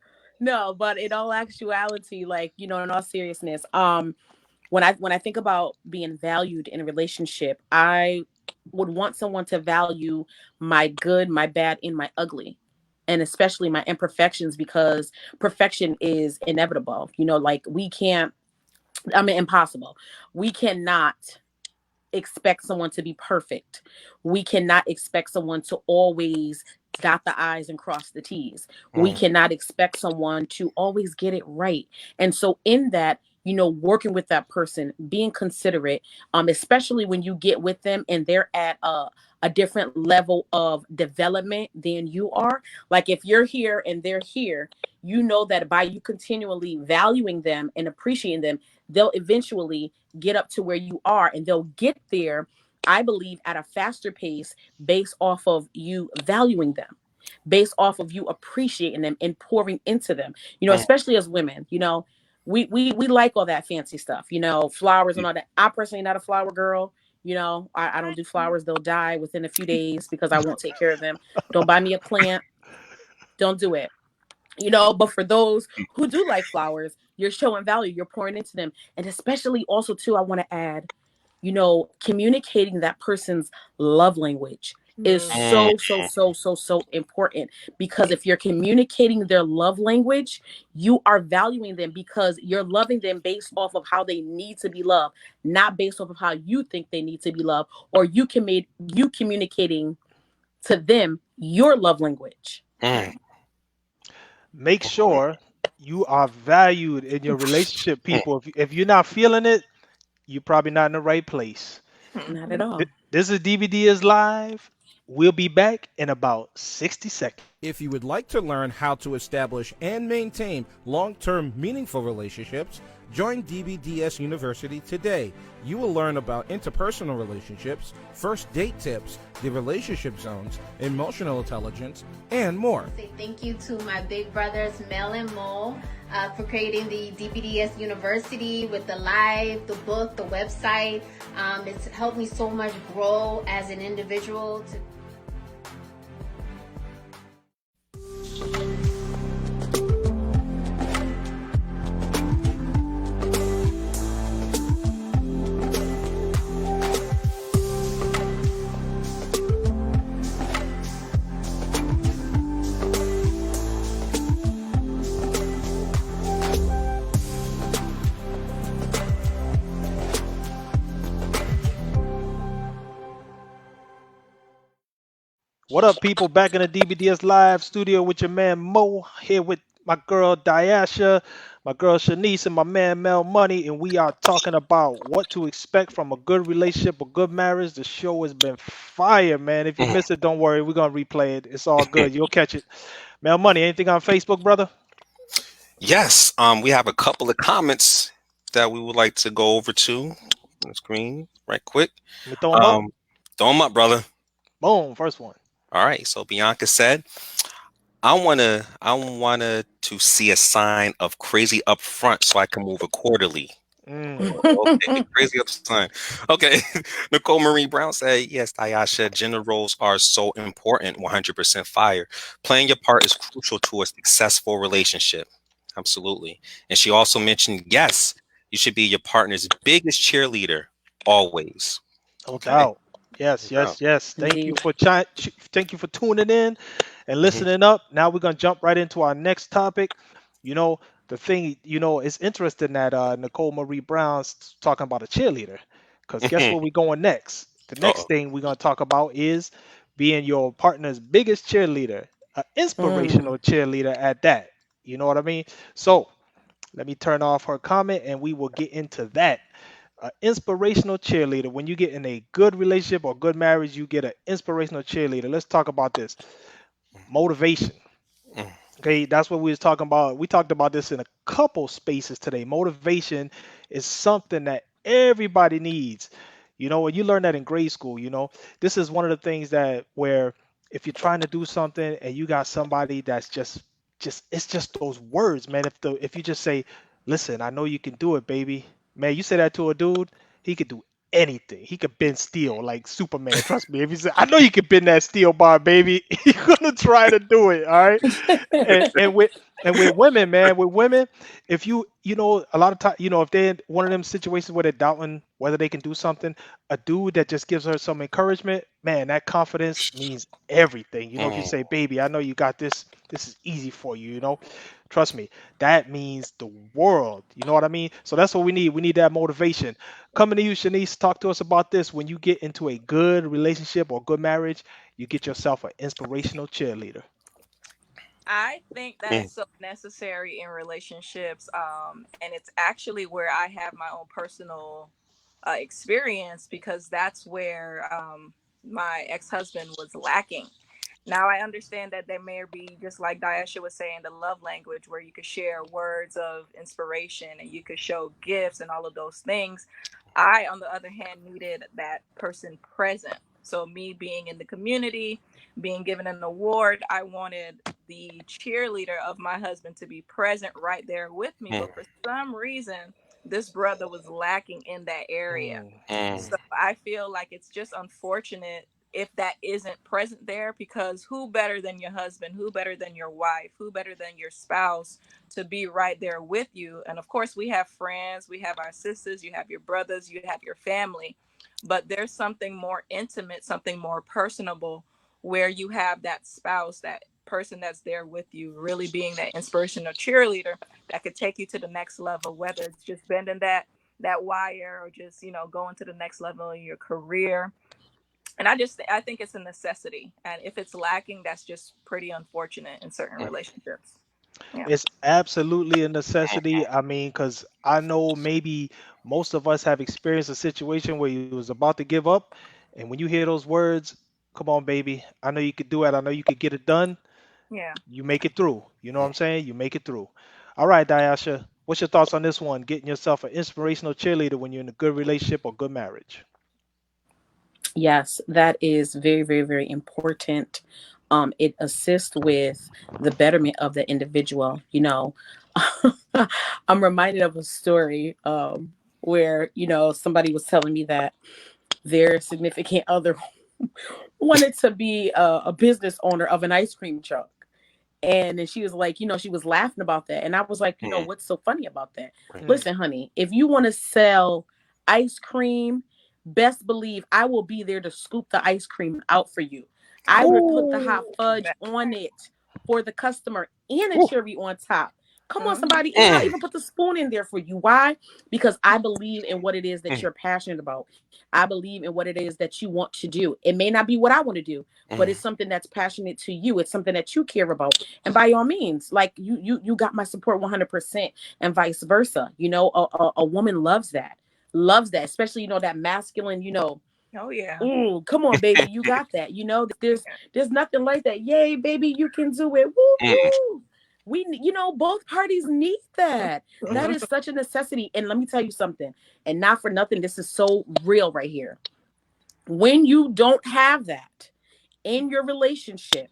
No, but in all actuality, like, in all seriousness, when I think about being valued in a relationship, I would want someone to value my good, my bad, and my ugly. And especially my imperfections, because perfection is inevitable. Like we can't, I mean, impossible. We cannot expect someone to be perfect. We cannot expect someone to always dot the I's and cross the T's. We mm, cannot expect someone to always get it right. And so in that, working with that person, being considerate, especially when you get with them and they're at a different level of development than you are. Like if you're here and they're here, that by you continually valuing them and appreciating them, they'll eventually get up to where you are, and they'll get there, I believe, at a faster pace based off of you valuing them, based off of you appreciating them and pouring into them, mm, especially as women. We like all that fancy stuff, flowers and all that. I personally not a flower girl. I don't do flowers. They'll die within a few days because I won't take care of them. Don't buy me a plant. Don't do it. But for those who do like flowers, you're showing value, you're pouring into them. And especially also too, I want to add, communicating that person's love language is mm, so important, because if you're communicating their love language, you are valuing them because you're loving them based off of how they need to be loved, not based off of how you think they need to be loved, or you communicating to them your love language. mm. Make Okay. sure you are valued in your relationship, people. If you're not feeling it, you're probably not in the right place. Not at all. This is DVD is live. We'll be back in about 60 seconds. If you would like to learn how to establish and maintain long-term meaningful relationships, join DBDS University today. You will learn about interpersonal relationships, first date tips, the relationship zones, emotional intelligence, and more. Say thank you to my big brothers Mel and Mo for creating the DBDS University with the live, the book, the website. It's helped me so much grow as an individual. What up, people? Back in the DBDS live studio with your man Mo, here with my girl Diasha, my girl Shanice, and my man Mel Money, and we are talking about what to expect from a good relationship, a good marriage. The show has been fire, man. If you Mm. missed it, don't worry, we're gonna replay it. It's all good. You'll catch it. Mel Money, anything on Facebook, brother? Yes, we have a couple of comments that we would like to go over to on the screen right quick. Let me throw them up. Um, throw them up, brother. Boom, first one. All right. So Bianca said, I wanna to see a sign of crazy up front so I can move accordingly. Mm. Okay, crazy up sign. Okay. Nicole Marie Brown said, yes, Ayasha, gender roles are so important. 100% fire. Playing your part is crucial to a successful relationship. Absolutely. And she also mentioned, yes, you should be your partner's biggest cheerleader always. No Okay. doubt. Yes, Yeah. yes, yes. Indeed. Thank you for tuning in and listening up. Now we're gonna jump right into our next topic. You know, the thing, it's interesting that Nicole Marie Brown's talking about a cheerleader. Because guess Mhm. where we're going next? The next Uh-oh. thing we're gonna talk about is being your partner's biggest cheerleader, an Mm. inspirational cheerleader at that. You know what I mean? So let me turn off her comment and we will get into that. An inspirational cheerleader. When you get in a good relationship or good marriage, you get an inspirational cheerleader. Let's talk about this. Motivation. Mm. Okay, that's what we was talking about. We talked about this in a couple spaces today. Motivation is something that everybody needs. And you learn that in grade school, This is one of the things that where if you're trying to do something and you got somebody that's just it's just those words, man. If you just say, "Listen, I know you can do it, baby." Man, you say that to a dude, he could do anything. He could bend steel like Superman. Trust me. If you say, "I know you can bend that steel bar, baby," you're gonna try to do it. All right and with women, man, with women, if a lot of time, if they're in one of them situations where they're doubting whether they can do something, a dude that just gives her some encouragement, man, that confidence means everything. If you Mm. say, "Baby, I know you got this. This is easy for you," trust me, that means the world. You know what I mean? So that's what we need. We need that motivation. Coming to you, Shanice, talk to us about this. When you get into a good relationship or good marriage, you get yourself an inspirational cheerleader. I think Mm. that's so necessary in relationships. And it's actually where I have my own personal experience, because that's where my ex-husband was lacking. Now I understand that there may be, just like Diasha was saying, the love language where you could share words of inspiration and you could show gifts and all of those things. I, on the other hand, needed that person present. So me being in the community, being given an award, I wanted the cheerleader of my husband to be present right there with me. Mm. But for some reason, this brother was lacking in that area. Mm, Mm. mm, So I feel like it's just unfortunate if that isn't present there, because who better than your husband, who better than your wife, who better than your spouse to be right there with you? And of course, we have friends, we have our sisters, you have your brothers, you have your family, but there's something more intimate, something more personable, where you have that spouse, that person that's there with you, really being that inspirational cheerleader that could take you to the next level, whether it's just bending that wire or just going to the next level in your career. And I think it's a necessity, and if it's lacking, that's just pretty unfortunate in certain Mm. relationships. Yeah. It's absolutely a necessity. I mean, because I know maybe most of us have experienced a situation where you was about to give up, and when you hear those words, "Come on, baby, I know you could do it. I know you could get it done." Yeah. You make it through. You know what I'm saying? You make it through. All right, Diasha, what's your thoughts on this one? Getting yourself an inspirational cheerleader when you're in a good relationship or good marriage. Yes, that is very, very, very important. It assists with the betterment of the individual. I'm reminded of a story where somebody was telling me that their significant other wanted to be a business owner of an ice cream truck. And then she was like, she was laughing about that. And I was like, Mm. what's so funny about that? Right. Mm, Listen, honey, if you want to sell ice cream, best believe I will be there to scoop the ice cream out for you. I Oh, will put the hot ooh, fudge on it for the customer and a ooh, cherry on top. Come on, mhm. somebody. And I'll Mm. even put the spoon in there for you. Why? Because I believe in what it is that Mm. you're passionate about. I believe in what it is that you want to do. It may not be what I want to do, but Mm. it's something that's passionate to you. It's something that you care about. And by all means, like you got my support 100%, and vice versa. A woman loves that, especially that masculine. Oh yeah. Ooh, come on, baby, you got that. There's nothing like that. Yay, baby, you can do it. Woo Mm. woo. Both parties need that. That is such a necessity. And let me tell you something. And not for nothing, this is so real right here. When you don't have that in your relationship,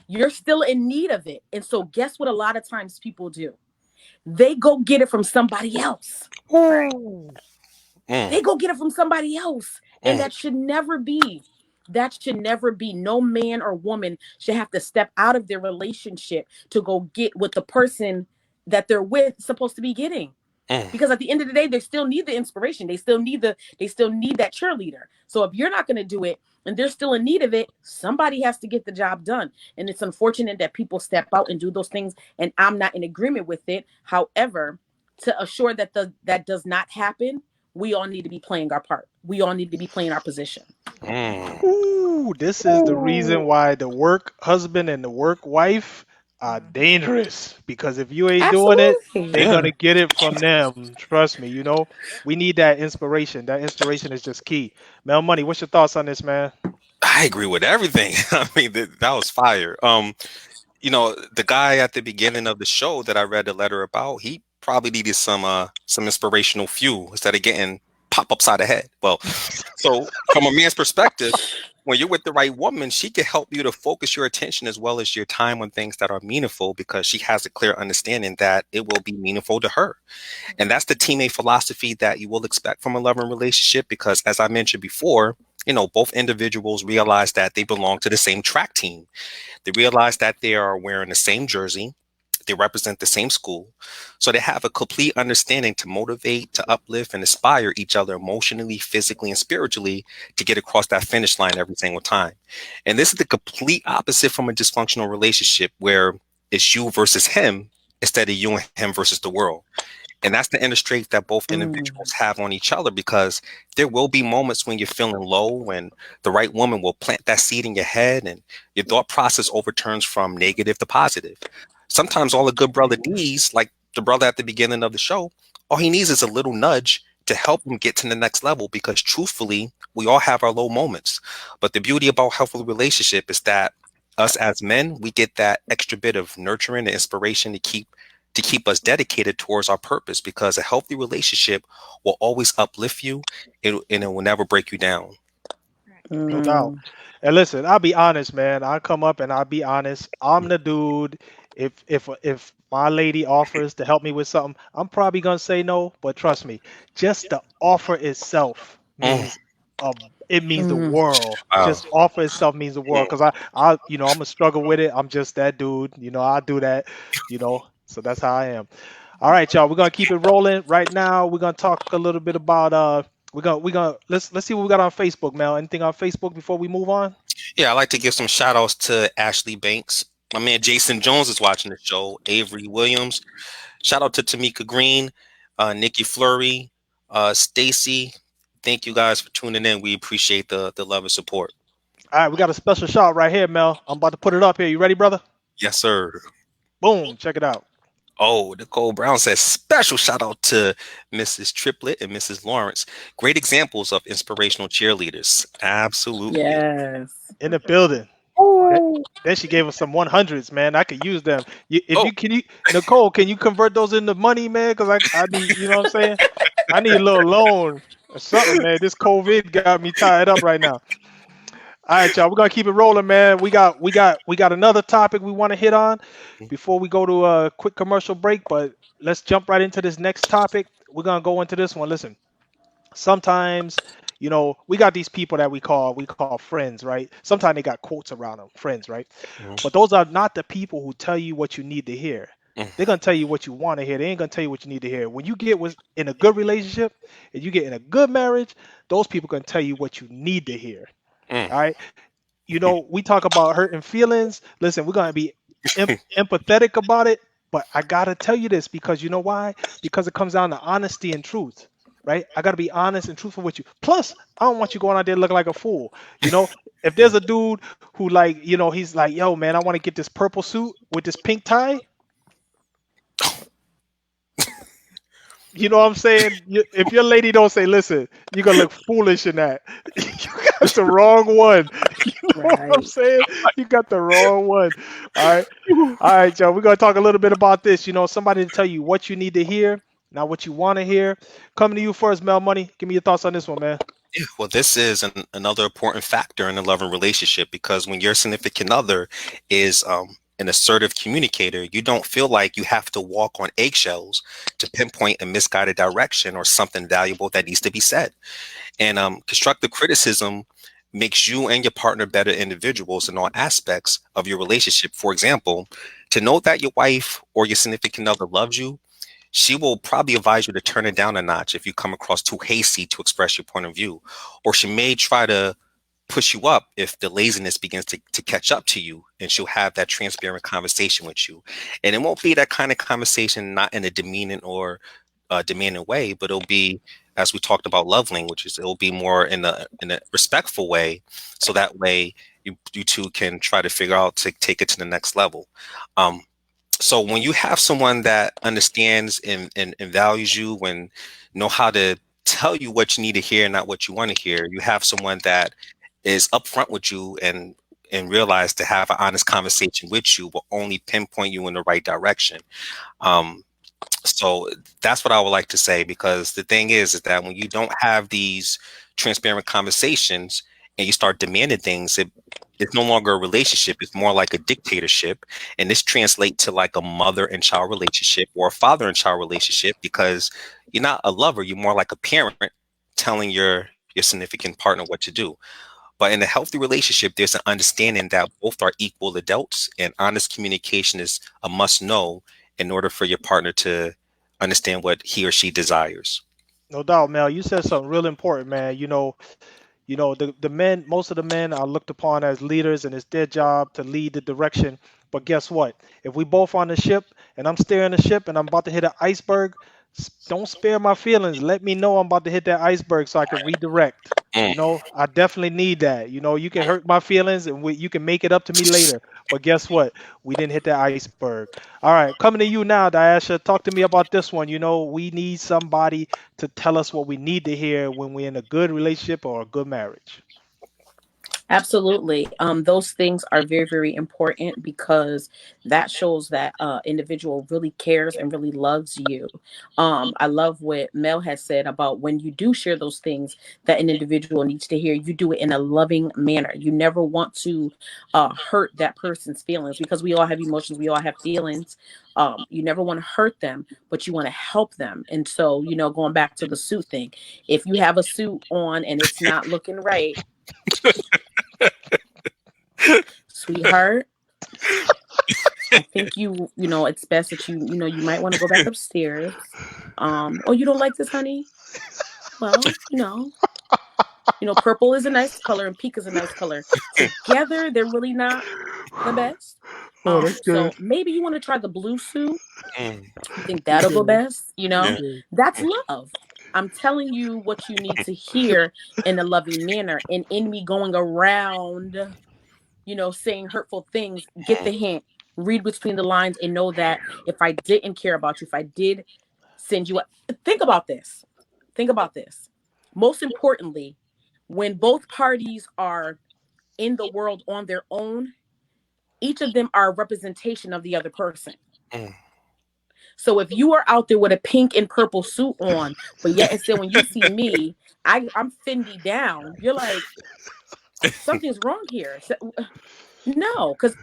you're still in need of it. And so, guess what? A lot of times people do, they go get it from somebody else. Right. ooh. Mm. They go get it from somebody else. And Mm. that should never be. That should never be. No man or woman should have to step out of their relationship to go get what the person that they're with is supposed to be getting. Mm. Because at the end of the day, they still need the inspiration. They still need that cheerleader. So if you're not going to do it and they're still in need of it, somebody has to get the job done. And it's unfortunate that people step out and do those things, and I'm not in agreement with it. However, to assure that that does not happen, we all need to be playing our part. We all need to be playing our position. Mm. Ooh, this is the reason why the work husband and the work wife are dangerous. Because if you ain't doing it, Absolutely. they're Yeah, gonna get it from them. Trust me, we need that inspiration. That inspiration is just key. Mel Money, what's your thoughts on this, man? I agree with everything. I mean, that was fire. The guy at the beginning of the show that I read the letter about, he probably needed some inspirational fuel instead of getting pop upside the head. Well, so from a man's perspective, when you're with the right woman, she can help you to focus your attention as well as your time on things that are meaningful because she has a clear understanding that it will be meaningful to her. And that's the teammate philosophy that you will expect from a loving relationship because, as I mentioned before, both individuals realize that they belong to the same track team. They realize that they are wearing the same jersey. They represent the same school. So they have a complete understanding to motivate, to uplift, and inspire each other emotionally, physically, and spiritually to get across that finish line every single time. And this is the complete opposite from a dysfunctional relationship where it's you versus him instead of you and him versus the world. And that's the inner strength that both individuals have on each other because there will be moments when you're feeling low and the right woman will plant that seed in your head and your thought process overturns from negative to positive. Sometimes all a good brother needs, like the brother at the beginning of the show, all he needs is a little nudge to help him get to the next level because truthfully, we all have our low moments. But the beauty about healthy relationship is that us as men, we get that extra bit of nurturing and inspiration to keep us dedicated towards our purpose because a healthy relationship will always uplift you and it will never break you down. No doubt. And listen, I'll be honest, man. I come up and I'll be honest. I'm the dude. If my lady offers to help me with something, I'm probably gonna say no. But trust me, just the offer itself Mm, means it means the world. wow. Just offer itself means the world. Cause I'm gonna struggle with it. I'm just that dude. I do that. So that's how I am. All right, y'all. We're gonna keep it rolling. Right now, we're gonna talk a little bit about we're gonna let's see what we got on Facebook, Mel. Anything on Facebook before we move on? Yeah, I'd like to give some shout outs to Ashley Banks. My man Jason Jones is watching the show. Avery Williams. Shout out to Tamika Green, Nikki Fleury, Stacy. Thank you guys for tuning in. We appreciate the love and support. All right, we got a special shot right here, Mel. I'm about to put it up here. You ready, brother? Yes, sir. Boom. Check it out. Oh, Nicole Brown says special shout out to Mrs. Triplett and Mrs. Lawrence. Great examples of inspirational cheerleaders. Absolutely. Yes. In the building. Then she gave us some 100s, man. I could use them. If Oh, you can, Nicole, can you convert those into money, man? Because I need, you know what I'm saying? I need a little loan or something, man. This COVID got me tied up right now. All right, y'all. We're gonna keep it rolling, man. We got another topic we want to hit on before we go to a quick commercial break. But let's jump right into this next topic. We're gonna go into this one. Listen, sometimes we got these people that we call friends, right? Sometimes they got quotes around them, friends, right? mm, But those are not the people who tell you what you need to hear. mm, They're gonna tell you what you want to hear. They ain't gonna tell you what you need to hear. When you get in a good relationship and you get in a good marriage, those people gonna tell you what you need to hear. mm. All right. We talk about hurting feelings. Listen, we're gonna be empathetic about it, but I gotta tell you this because you know why? Because it comes down to honesty and truth, right? I gotta be honest and truthful with you. Plus, I don't want you going out there looking like a fool. If there's a dude who he's like, yo, man, I want to get this purple suit with this pink tie. You know what I'm saying? If your lady don't say, listen, you're gonna look foolish in that. You got the wrong one. You know what I'm Right. saying? You got the wrong one. All right. All right, y'all. We're gonna talk a little bit about this. Somebody to tell you what you need to hear, not what you want to hear. Coming to you first, Mel Money. Give me your thoughts on this one, man. Yeah, well, this is another important factor in a loving relationship because when your significant other is an assertive communicator, you don't feel like you have to walk on eggshells to pinpoint a misguided direction or something valuable that needs to be said. And constructive criticism makes you and your partner better individuals in all aspects of your relationship. For example, to know that your wife or your significant other loves you, she will probably advise you to turn it down a notch if you come across too hasty to express your point of view. Or she may try to push you up if the laziness begins to catch up to you, and she'll have that transparent conversation with you. And it won't be that kind of conversation, not in a demeaning or demanding way, but it'll be, as we talked about love languages, it'll be more in a respectful way. So that way you two can try to figure out to take it to the next level. Um, so when you have someone that understands and values you, when know how to tell you what you need to hear, not what you want to hear, you have someone that is upfront with you and realize to have an honest conversation with you will only pinpoint you in the right direction. Um, so that's what I would like to say, because the thing is that when you don't have these transparent conversations and you start demanding things, it's no longer a relationship. It's more like a dictatorship. And this translates to like a mother and child relationship or a father and child relationship, because you're not a lover. You're more like a parent telling your significant partner what to do. But in a healthy relationship, there's an understanding that both are equal adults, and honest communication is a must know in order for your partner to understand what he or she desires. No doubt, Mel. You said something real important, man. The men, most of the men are looked upon as leaders, and it's their job to lead the direction. But guess what? If we both on the ship and I'm steering the ship and I'm about to hit an iceberg, don't spare my feelings. Let me know I'm about to hit that iceberg so I can redirect. Mm. I definitely need that. You can hurt my feelings and you can make it up to me later. But guess what? We didn't hit that iceberg. All right, coming to you now, Diasha. Talk to me about this one. We need somebody to tell us what we need to hear when we're in a good relationship or a good marriage. Absolutely. Those things are very, very important because that shows that individual really cares and really loves you. I love what Mel has said about when you do share those things that an individual needs to hear, you do it in a loving manner. You never want to hurt that person's feelings, because we all have emotions, we all have feelings. You never want to hurt them, but you want to help them. And so, going back to the suit thing, if you have a suit on and it's not looking right, sweetheart, I think it's best that you might want to go back upstairs. Oh, you don't like this, honey? Well, purple is a nice color and pink is a nice color. Together, they're really not the best. Oh, that's So good. maybe you want to try the blue suit. Mm. I think that'll go best. Yeah. That's love. I'm telling you what you need to hear in a loving manner. And in me going around, saying hurtful things, get the hint, read between the lines, and know that if I didn't care about you, if I did send you think about this. Think about this. Most importantly, when both parties are in the world on their own, each of them are a representation of the other person. Mm. So if you are out there with a pink and purple suit on, but yet and still when you see me, I'm Fendi down, you're like, something's wrong here. So, no, because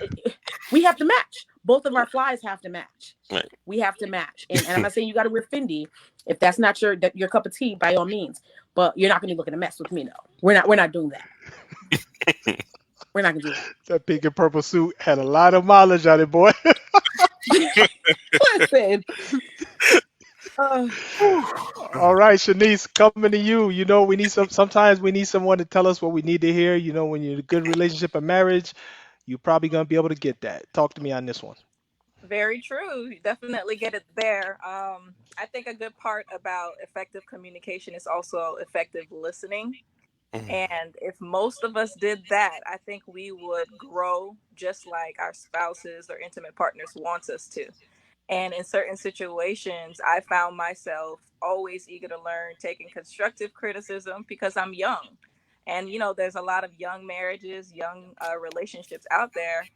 we have to match. Both of our flies have to match. Right. We have to match. And I'm not saying you got to wear Fendi. If that's not your cup of tea, by all means. But you're not going to be looking a mess with me, no. We're not doing that. We're not going to do that. That pink and purple suit had a lot of mileage on it, boy. Listen. All right, Shanice, coming to you. We need sometimes we need someone to tell us what we need to hear. When you're in a good relationship and marriage, you're probably gonna be able to get that. Talk to me on this one. Very true. You definitely get it there. I think a good part about effective communication is also effective listening. Mm. And if most of us did that, I think we would grow just like our spouses or intimate partners wants us to. And in certain situations, I found myself always eager to learn, taking constructive criticism because I'm young. And, there's a lot of young marriages, young relationships out there.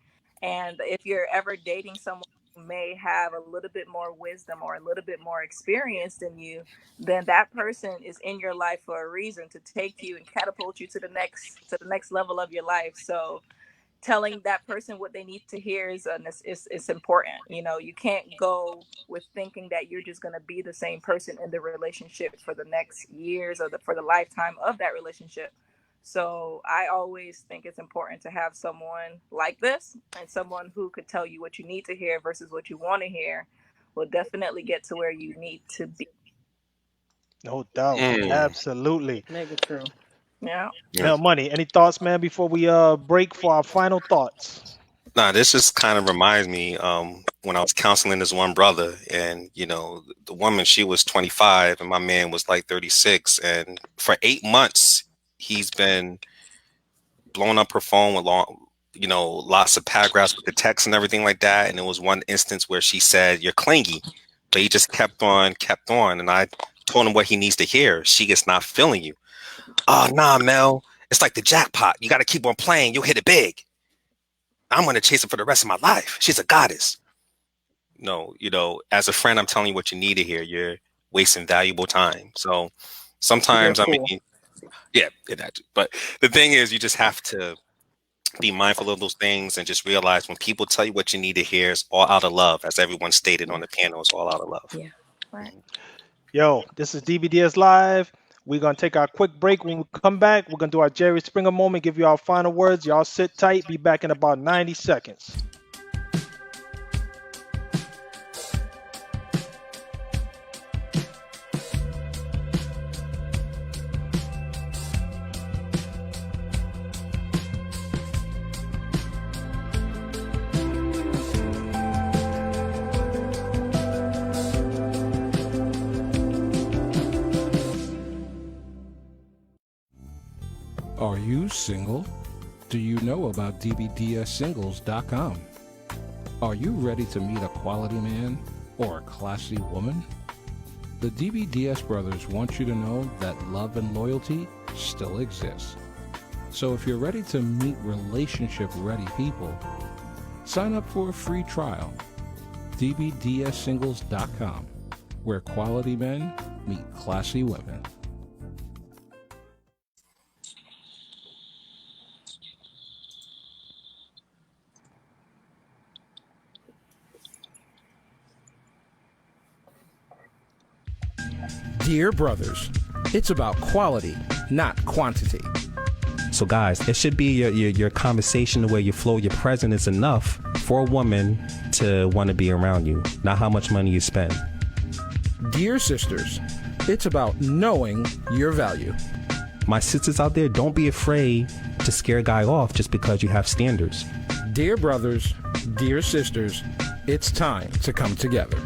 And if you're ever dating someone who may have a little bit more wisdom or a little bit more experience than you, then that person is in your life for a reason, to take you and catapult you to the next level of your life. So telling that person what they need to hear is important. You can't go with thinking that you're just going to be the same person in the relationship for the next years or for the lifetime of that relationship. So I always think it's important to have someone like this, and someone who could tell you what you need to hear versus what you want to hear, will definitely get to where you need to be. No doubt. Mm, Absolutely. Mega true. Yeah. yeah. Mel Money, any thoughts, man, before we break for our final thoughts? Nah, this just kind of reminds me when I was counseling this one brother, and the woman, she was 25 and my man was like 36, and for 8 months he's been blowing up her phone with lots of paragraphs with the text and everything like that. And there was one instance where she said, "You're clingy," but he just kept on. And I told him what he needs to hear. She is not feeling you. Oh, nah, Mel. It's like the jackpot. You got to keep on playing. You'll hit it big. I'm going to chase it for the rest of my life. She's a goddess. No, as a friend, I'm telling you what you need to hear. You're wasting valuable time. So Very sometimes, I cool. mean, yeah, but the thing is, you just have to be mindful of those things and just realize when people tell you what you need to hear, it's all out of love. As everyone stated on the panel, it's all out of love. Yeah. Right. Yo, this is DBDS Live. We're going to take our quick break. When we come back, we're going to do our Jerry Springer moment, give you our final words. Y'all sit tight. Be back in about 90 seconds. Are you single? Do you know about DBDSsingles.com? Are you ready to meet a quality man or a classy woman? The DBDS brothers want you to know that love and loyalty still exists. So if you're ready to meet relationship-ready people, sign up for a free trial. DBDSsingles.com, where quality men meet classy women. Dear brothers, it's about quality, not quantity. So guys, it should be your conversation, the way you flow, your presence is enough for a woman to want to be around you, not how much money you spend. Dear sisters, it's about knowing your value. My sisters out there, don't be afraid to scare a guy off just because you have standards. Dear brothers, dear sisters, it's time to come together.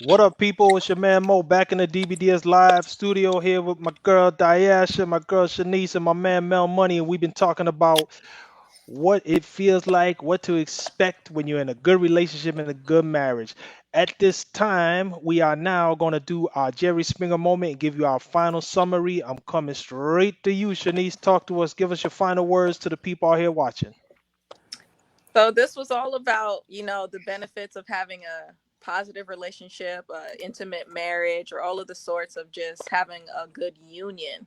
What up, people? It's your man Mo back in the DBDS Live studio here with my girl Diasha, my girl Shanice, and my man Mel Money. And we've been talking about what it feels like, what to expect when you're in a good relationship and a good marriage. At this time, we are now going to do our Jerry Springer moment and give you our final summary. I'm coming straight to you, Shanice. Talk to us. Give us your final words to the people out here watching. So this was all about, the benefits of having a positive relationship, intimate marriage, or all of the sorts of just having a good union.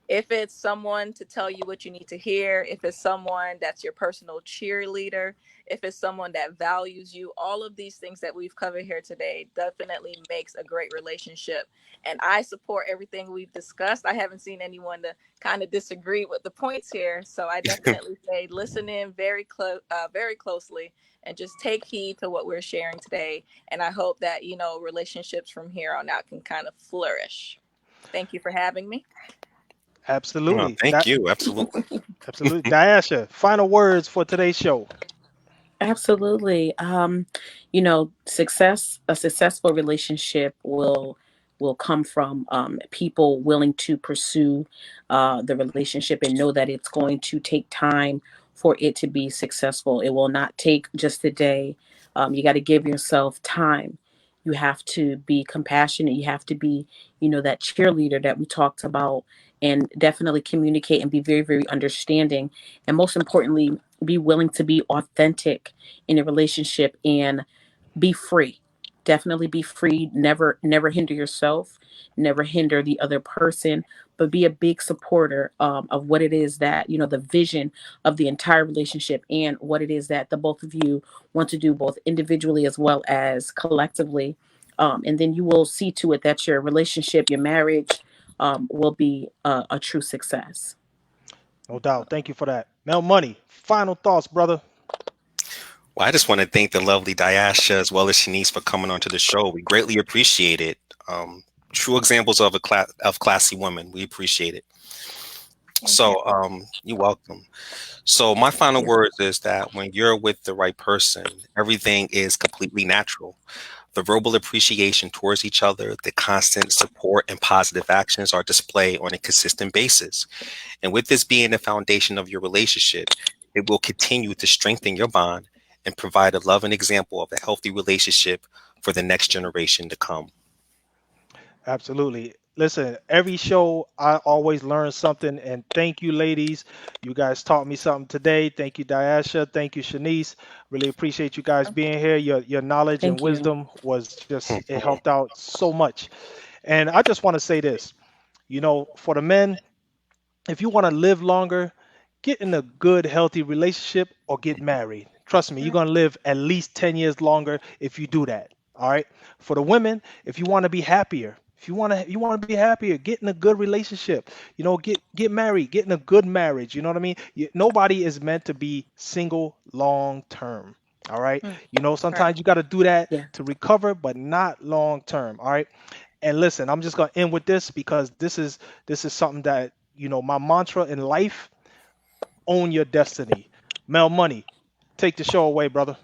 If it's someone to tell you what you need to hear, if it's someone that's your personal cheerleader, if it's someone that values you, all of these things that we've covered here today definitely makes a great relationship. And I support everything we've discussed. I haven't seen anyone to kind of disagree with the points here. So I definitely say listen in very closely and just take heed to what we're sharing today. And I hope that, relationships from here on out can kind of flourish. Thank you for having me. Well, Absolutely. thank you. Absolutely. Absolutely. Diasha, final words for today's show. Absolutely. A successful relationship will come from people willing to pursue the relationship and know that it's going to take time for it to be successful. It will not take just a day. You got to give yourself time. You have to be compassionate. You have to be, that cheerleader that we talked about, and definitely communicate and be very, very understanding. And most importantly, be willing to be authentic in a relationship and be free. Definitely be free. Never hinder yourself, never hinder the other person, but be a big supporter of what it is that, the vision of the entire relationship and what it is that the both of you want to do, both individually as well as collectively. And then you will see to it that your relationship, your marriage, will be a true success. No doubt. Thank you for that. Mel Money, final thoughts, brother. Well, I just want to thank the lovely Diasha as well as Shanice for coming onto the show. We greatly appreciate it. True examples of of classy women. We appreciate it. Thank you. So, you're welcome. So, my final Yeah. words is that when you're with the right person, everything is completely natural. The verbal appreciation towards each other, the constant support and positive actions are displayed on a consistent basis. And with this being the foundation of your relationship, it will continue to strengthen your bond and provide a loving example of a healthy relationship for the next generation to come. Absolutely. Listen, every show I always learn something, and thank you, ladies. You guys taught me something today. Thank you, Diasha. Thank you, Shanice. Really appreciate you guys being here. Your knowledge and Thank you. wisdom was just it helped out so much. And I just want to say this, for the men, if you want to live longer, get in a good, healthy relationship or get married. Trust me, you're Right. going to live at least 10 years longer if you do that. All right. For the women, if you want to be happier, if you want to be happier, get in a good relationship. Get married, get in a good marriage. You know what I mean? Nobody is meant to be single long term. All right. Mm, right. Sometimes you got to do that Yeah. to recover, but not long term. All right. And listen, I'm just gonna end with this because this is something that my mantra in life: own your destiny. Mel Money, take the show away, brother.